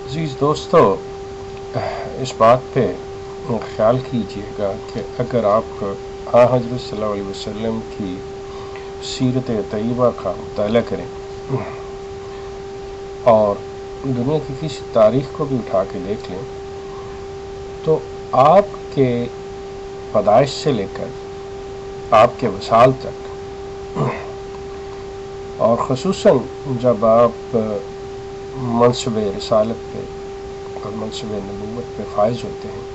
عزیز دوستو، اس بات پہ خیال کیجیے گا کہ اگر آپ حضرت صلی اللہ علیہ وسلم کی سیرت طیبہ کا مطالعہ کریں اور دنیا کی کسی تاریخ کو بھی اٹھا کے دیکھ لیں تو آپ کے پیدائش سے لے کر آپ کے وصال تک، اور خصوصاً جب آپ منصب رسالت پہ اور منصب نبوت پہ فائز ہوتے ہیں،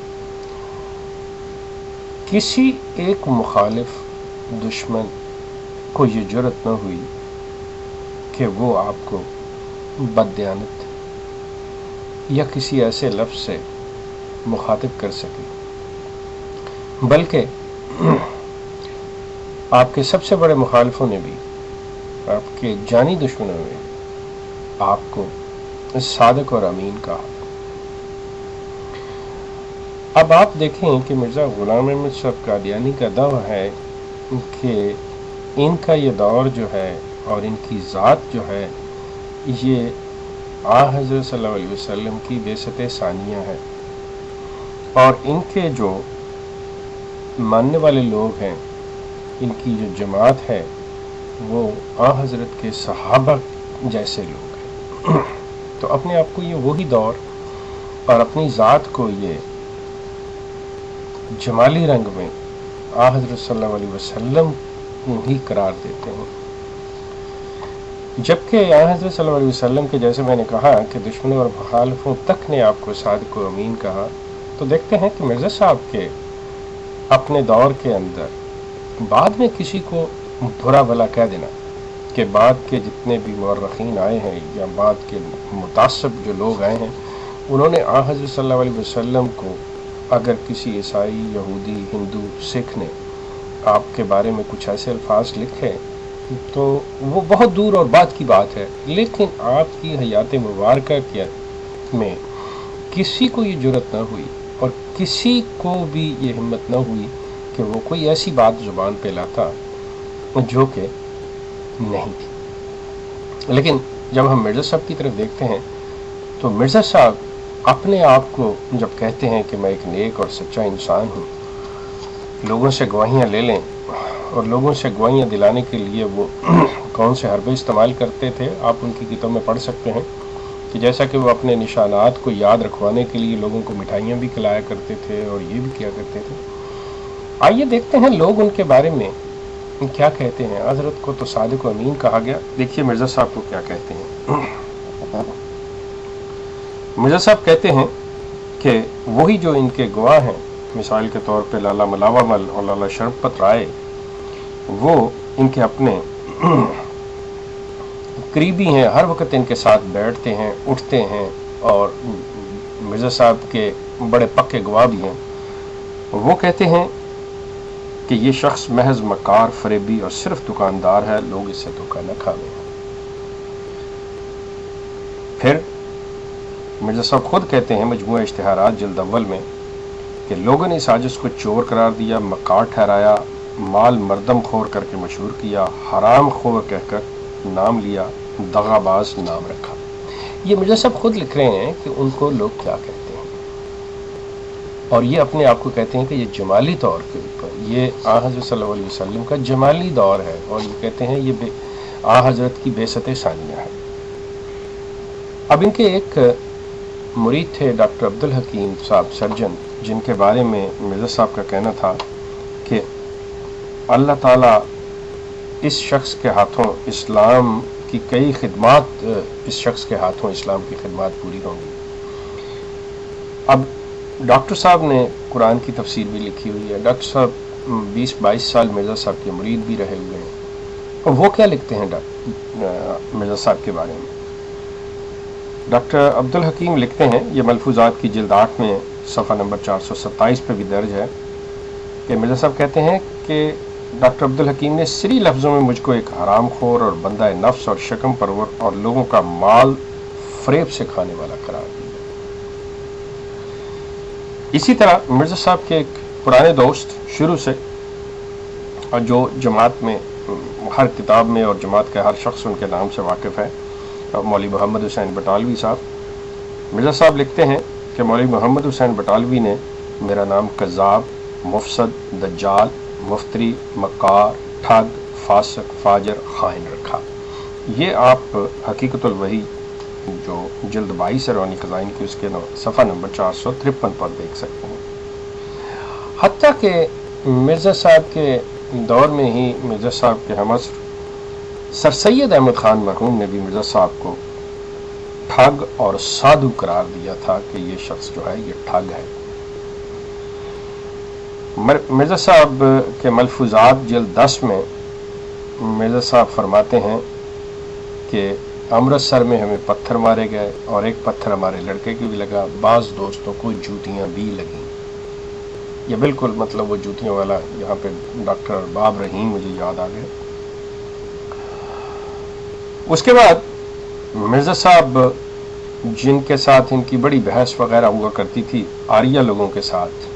کسی ایک مخالف دشمن کو یہ جرأت نہ ہوئی کہ وہ آپ کو بددیانت یا کسی ایسے لفظ سے مخاطب کر سکے، بلکہ آپ کے سب سے بڑے مخالفوں نے بھی، آپ کے جانی دشمنوں نے آپ کو صادق اور امین کہا۔ اب آپ دیکھیں کہ مرزا غلام احمد صاحب قادیانی کا دعویٰ ہے کہ ان کا یہ دور جو ہے اور ان کی ذات جو ہے یہ حضرت صلی اللہ علیہ وسلم کی بعثت ثانیہ ہے، اور ان کے جو ماننے والے لوگ ہیں، ان کی جو جماعت ہے وہ حضرت کے صحابہ جیسے لوگ ہیں۔ تو اپنے آپ کو یہ وہی دور اور اپنی ذات کو یہ جمالی رنگ میں حضرت صلی اللہ علیہ وسلم ہی قرار دیتے ہیں، جبکہ حضرت صلی اللہ علیہ وسلم کے، جیسے میں نے کہا کہ دشمنوں اور مخالفوں تک نے آپ کو صادق و امین کہا، تو دیکھتے ہیں کہ مرزا صاحب کے اپنے دور کے اندر بعد میں کسی کو برا بھلا کہہ دینا، کہ بعد کے جتنے بھی مورخین آئے ہیں یا بعد کے متعصب جو لوگ آئے ہیں، انہوں نے حضرت صلی اللہ علیہ وسلم کو اگر کسی عیسائی، یہودی، ہندو، سکھ نے آپ کے بارے میں کچھ ایسے الفاظ لکھے تو وہ بہت دور اور بعد کی بات ہے، لیکن آپ کی حیات مبارکہ میں کسی کو یہ جرأت نہ ہوئی اور کسی کو بھی یہ ہمت نہ ہوئی کہ وہ کوئی ایسی بات زبان پہ لاتا جو کہ نہیں تھی۔ لیکن جب ہم مرزا صاحب کی طرف دیکھتے ہیں تو مرزا صاحب اپنے آپ کو جب کہتے ہیں کہ میں ایک نیک اور سچا انسان ہوں، لوگوں سے گواہیاں لے لیں، اور لوگوں سے گواہیاں دلانے کے لیے وہ کون سے حربے استعمال کرتے تھے آپ ان کی کتاب میں پڑھ سکتے ہیں، کہ جیسا کہ وہ اپنے نشانات کو یاد رکھوانے کے لیے لوگوں کو مٹھائیاں بھی کھلایا کرتے تھے اور یہ بھی کیا کرتے تھے۔ آئیے دیکھتے ہیں لوگ ان کے بارے میں کیا کہتے ہیں۔ حضرت کو تو صادق و امین کہا گیا، دیکھیے مرزا صاحب کو کیا کہتے ہیں۔ مرزا صاحب کہتے ہیں کہ وہی جو ان کے گواہ ہیں، مثال کے طور پہ لالا ملاوا مل اور لالا شرپت رائے، وہ ان کے اپنے قریبی ہیں، ہر وقت ان کے ساتھ بیٹھتے ہیں، اٹھتے ہیں، اور مرزا صاحب کے بڑے پکے گواہ بھی ہیں۔ وہ کہتے ہیں کہ یہ شخص محض مکار، فریبی اور صرف دکاندار ہے، لوگ اس سے دھوکہ نہ کھاویں۔ پھر مرزا صاحب خود کہتے ہیں مجموعہ اشتہارات جلد اول میں کہ لوگوں نے اس عاجز کو چور قرار دیا، مکار ٹھہرایا، مال مردم خور کر کے مشہور کیا، حرام خور کہہ کر نام لیا، دغا باز نام رکھا۔ یہ مرزا صاحب خود لکھ رہے ہیں کہ ان کو لوگ کیا کہتے ہیں، اور یہ اپنے آپ کو کہتے ہیں کہ یہ جمالی طور کے اوپر یہ حضرت صلی اللہ علیہ وسلم کا جمالی دور ہے، اور یہ کہتے ہیں یہ حضرت کی بعثت ثانیہ ہے۔ اب ان کے ایک مرید تھے ڈاکٹر عبدالحکیم صاحب سرجن، جن کے بارے میں مرزا صاحب کا کہنا تھا کہ اللہ تعالیٰ اس شخص کے ہاتھوں اسلام کی کئی خدمات، اس شخص کے ہاتھوں اسلام کی خدمات پوری ہوں گی۔ اب ڈاکٹر صاحب نے قرآن کی تفسیر بھی لکھی ہوئی ہے، ڈاکٹر صاحب 20-22 سال مرزا صاحب کے مرید بھی رہے ہوئے ہیں، اور وہ کیا لکھتے ہیں مرزا صاحب کے بارے میں۔ ڈاکٹر عبدالحکیم لکھتے ہیں، یہ ملفوظات کی جلد 8 میں صفحہ نمبر 427 پہ بھی درج ہے، کہ مرزا صاحب کہتے ہیں کہ ڈاکٹر عبدالحکیم نے سری لفظوں میں مجھ کو ایک حرام خور اور بندہ نفس اور شکم پرور اور لوگوں کا مال فریب سے کھانے والا قرار دیا۔ اسی طرح مرزا صاحب کے ایک پرانے دوست شروع سے، اور جو جماعت میں ہر کتاب میں اور جماعت کے ہر شخص ان کے نام سے واقف ہے، مولوی محمد حسین بٹالوی صاحب، مرزا صاحب لکھتے ہیں کہ مولوی محمد حسین بٹالوی نے میرا نام کذاب، مفسد، دجال، مفتری، مکار، ٹھگ، فاسق، فاجر، خائن رکھا۔ یہ آپ حقیقت الوحی جو جلد 22 ہے روحانی خزائن کی، اس کے صفحہ نمبر 453 پر دیکھ سکتے ہیں۔ حتیٰ کہ مرزا صاحب کے دور میں ہی مرزا صاحب کے ہمعصر سر سید احمد خان مرحوم نے بھی مرزا صاحب کو ٹھگ اور سادھو قرار دیا تھا کہ یہ شخص جو ہے یہ ٹھگ ہے۔ مرزا صاحب کے ملفوظات جلد 10 میں مرزا صاحب فرماتے ہیں کہ امرتسر میں ہمیں پتھر مارے گئے اور ایک پتھر ہمارے لڑکے کی بھی لگا، بعض دوستوں کو جوتیاں بھی لگیں۔ یہ بالکل مطلب وہ جوتیوں والا یہاں پہ ڈاکٹر ارباب رحیم مجھے یاد آ گئے۔ اس کے بعد مرزا صاحب جن کے ساتھ ان کی بڑی بحث وغیرہ ہوا کرتی تھی آریہ لوگوں کے ساتھ،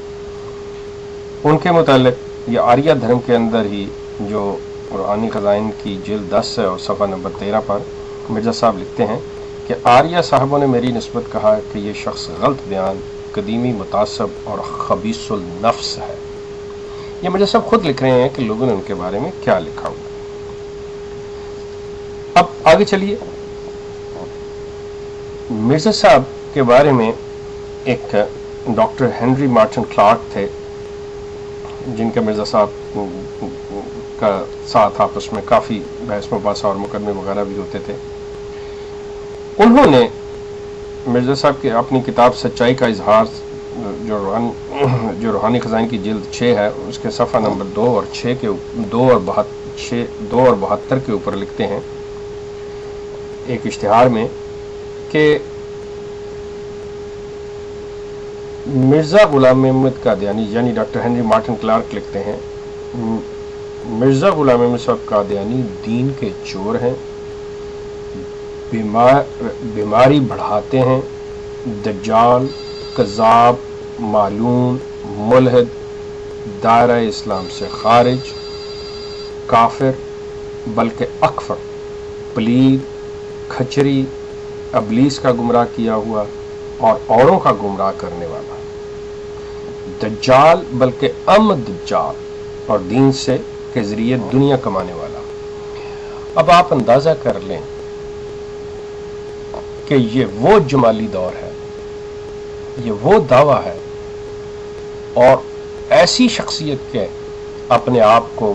ان کے متعلق یہ آریہ دھرم کے اندر ہی جو روحانی خزائن کی جلد 10 ہے اور صفحہ نمبر 13 پر مرزا صاحب لکھتے ہیں کہ آریہ صاحبوں نے میری نسبت کہا کہ یہ شخص غلط بیان، قدیمی، متعصب اور خبیث النفس ہے۔ یہ مرزا صاحب خود لکھ رہے ہیں کہ لوگوں نے ان کے بارے میں کیا لکھا ہوا۔ اب آگے چلیے، مرزا صاحب کے بارے میں ایک ڈاکٹر ہنری مارٹن کلارک تھے جن کے مرزا صاحب کا ساتھ آپس میں کافی بحث مباحثہ اور مقدمے وغیرہ بھی ہوتے تھے۔ انہوں نے مرزا صاحب کی اپنی کتاب سچائی کا اظہار جو روحانی خزائن کی جلد 6 ہے اس کے صفحہ نمبر 2 اور 72 کے اوپر لکھتے ہیں ایک اشتہار میں کہ مرزا غلام محمد قادیانی یعنی ڈاکٹر ہنری مارٹن کلارک لکھتے ہیں مرزا غلام محمد صاحب قادیانی دین کے چور ہیں، بیماری بڑھاتے ہیں، دجال، کذاب، معلوم، ملحد، دائرہ اسلام سے خارج، کافر بلکہ اکفر، پلید، کھچری، ابلیس کا گمراہ کیا ہوا اور اوروں کا گمراہ کرنے والا، دجال بلکہ دجال اور دین سے کے ذریعے دنیا کمانے والا۔ اب آپ اندازہ کر لیں کہ یہ وہ جمالی دور ہے، یہ وہ دعویٰ ہے اور ایسی شخصیت کے اپنے آپ کو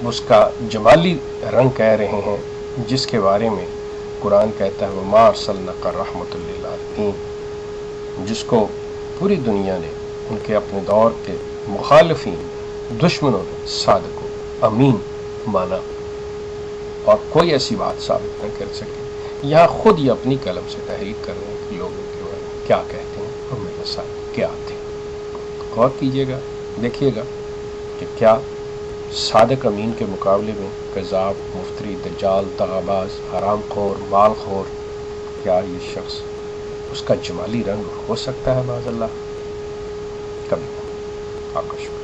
اس کا جمالی رنگ کہہ رہے ہیں جس کے بارے میں قرآن کہتا ہے وَمَا أَرْسَلْنَاكَ رَحْمَةً لِّلْعَالَمِينَ، جس کو پوری دنیا نے ان کے اپنے دور کے مخالفین، دشمنوں نے صادق و امین مانا اور کوئی ایسی بات ثابت نہ کر سکے۔ یہاں خود یہ اپنی قلم سے تحریر کر رہے ہیں کہ لوگ ان کے بارے میں کیا کہتے ہیں اور میرے ساتھ کیا تھے۔ غور کیجئے گا، دیکھیے گا کہ کیا صادق امین کے مقابلے میں کذاب، مفتری، دجال، دغاباز، حرام خور، مال خور، کیا یہ شخص اس کا جمالی رنگ ہو سکتا ہے معاذ اللہ؟ کبھی۔ آپ کا شکریہ۔